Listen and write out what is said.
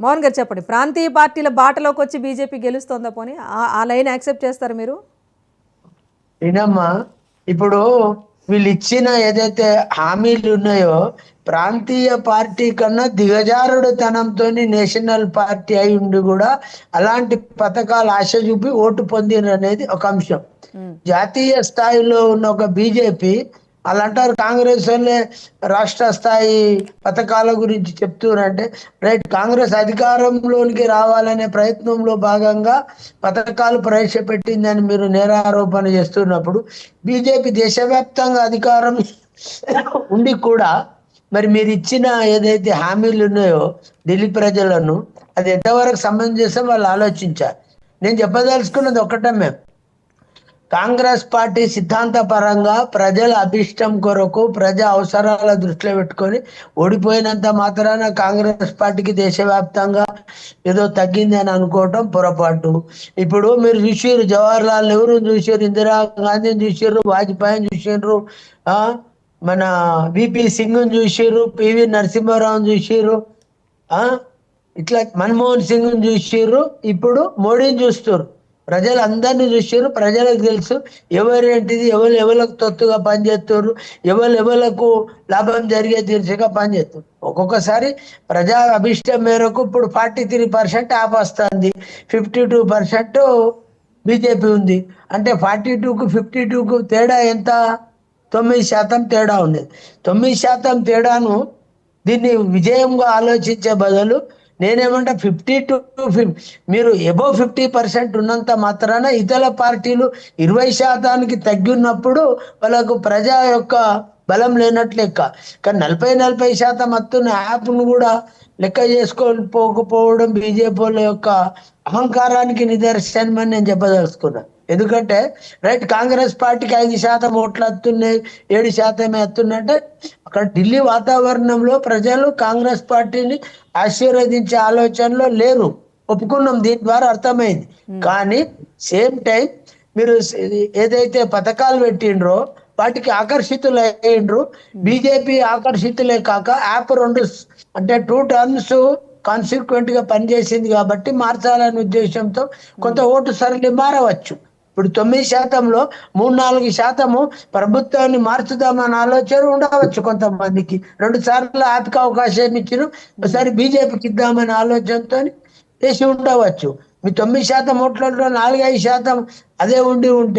మోహన్ గారు చెప్పండి. ప్రాంతీయ పార్టీల బాటలోకి వచ్చి బీజేపీ గెలుస్తోందా పోనీ? ఆ లైన్ యాక్సెప్ట్ చేస్తారు మీరు? వినమ్మా, ఇప్పుడు వీళ్ళు ఇచ్చిన ఏదైతే హామీలు ఉన్నాయో ప్రాంతీయ పార్టీ కన్నా దిగజారుడు తనంతో నేషనల్ పార్టీ అయి ఉండి కూడా అలాంటి పథకాలు ఆశ చూపి ఓటు పొందిన అనేది ఒక అంశం. జాతీయ స్థాయిలో ఉన్న ఒక బీజేపీ వాళ్ళు అంటారు కాంగ్రెస్ వాళ్ళే రాష్ట్ర స్థాయి పథకాల గురించి చెప్తున్నారంటే రైట్, కాంగ్రెస్ అధికారంలోనికి రావాలనే ప్రయత్నంలో భాగంగా పథకాలు ప్రవేశపెట్టిందని మీరు నేరారోపణ చేస్తున్నప్పుడు బీజేపీ దేశవ్యాప్తంగా అధికారం ఉండి కూడా మరి మీరు ఇచ్చిన ఏదైతే హామీలు ఉన్నాయో ఢిల్లీ ప్రజలను అది ఎంతవరకు సమంజసం వాళ్ళు ఆలోచించారు. నేను చెప్పదలుచుకున్నది ఒకటే, మేము కాంగ్రెస్ పార్టీ సిద్ధాంతపరంగా ప్రజల అభిష్టం కొరకు ప్రజా అవసరాల దృష్టిలో పెట్టుకొని ఓడిపోయినంత మాత్రాన కాంగ్రెస్ పార్టీకి దేశవ్యాప్తంగా ఏదో తగ్గింది అని అనుకోవటం పొరపాటు. ఇప్పుడు మీరు చూసిర్రు, జవహర్లాల్ నెహ్రూ చూసిర్రు, ఇందిరా గాంధీని చూసిర్రు, వాజ్పేయిని చూసిర్రు, మన విపి సింగ్ని చూసిర్రు, పివి నరసింహారావుని చూసిర్రు, ఇట్లా మన్మోహన్ సింగ్ని చూసిర్రు, ఇప్పుడు మోడీని చూస్తారు. ప్రజలు అందరినీ చూసారు, ప్రజలకు తెలుసు ఎవరేంటిది, ఎవరికి తొత్తుగా పనిచేస్తారు, ఎవరికి లాభం జరిగే తీర్చగా పనిచేస్తారు. ఒక్కొక్కసారి ప్రజా అభిష్టం మేరకు ఇప్పుడు 43% ఆప్ వస్తుంది, 52% బీజేపీ ఉంది. అంటే 42కు 52కు తేడా ఎంత? 9% తేడా ఉండేది. 9% తేడాను దీన్ని విజయంగా ఆలోచించే బదులు నేనేమంటా 50 to 50, మీరు అబోవ్ 50% ఉన్నంత మాత్రాన ఇతర పార్టీలు 20% తగ్గి ఉన్నప్పుడు వాళ్ళకు ప్రజా యొక్క బలం లేనట్లు లెక్క. కానీ 40% వస్తున్న యాప్ను కూడా లెక్క చేసుకోకపోవడం బీజేపీ వాళ్ళ యొక్క అహంకారానికి నిదర్శనం అని నేను చెప్పదలుచుకున్నా. ఎందుకంటే రైట్, కాంగ్రెస్ పార్టీకి 5% ఓట్లు వస్తున్నాయి, 7% వస్తున్నాయంటే అక్కడ ఢిల్లీ వాతావరణంలో ప్రజలు కాంగ్రెస్ పార్టీని ఆశీర్వదించే ఆలోచనలో లేరు, ఒప్పుకున్నాం, దీని ద్వారా అర్థమైంది. కానీ సేమ్ టైం మీరు ఏదైతే పథకాలు పెట్టిండ్రో వాటికి ఆకర్షితులు అయ్యిండ్రు. బీజేపీ ఆకర్షితులే కాక యాప్ 2 అంటే 2 టర్మ్స్ కాన్సిక్వెంట్ గా పనిచేసింది కాబట్టి మార్చాలనే ఉద్దేశంతో కొంత ఓటు సరళి మారవచ్చు. ఇప్పుడు 9%లో 3-4% ప్రభుత్వాన్ని మార్చుదామని ఆలోచన ఉండవచ్చు కొంతమందికి. 2 సార్లు యాప్కి అవకాశం ఇచ్చిన, ఒకసారి బీజేపీకి ఇద్దామనే ఆలోచనతో చేసి ఉండవచ్చు. మీ 9% ఓట్లలో 4-5% అదే ఉంటే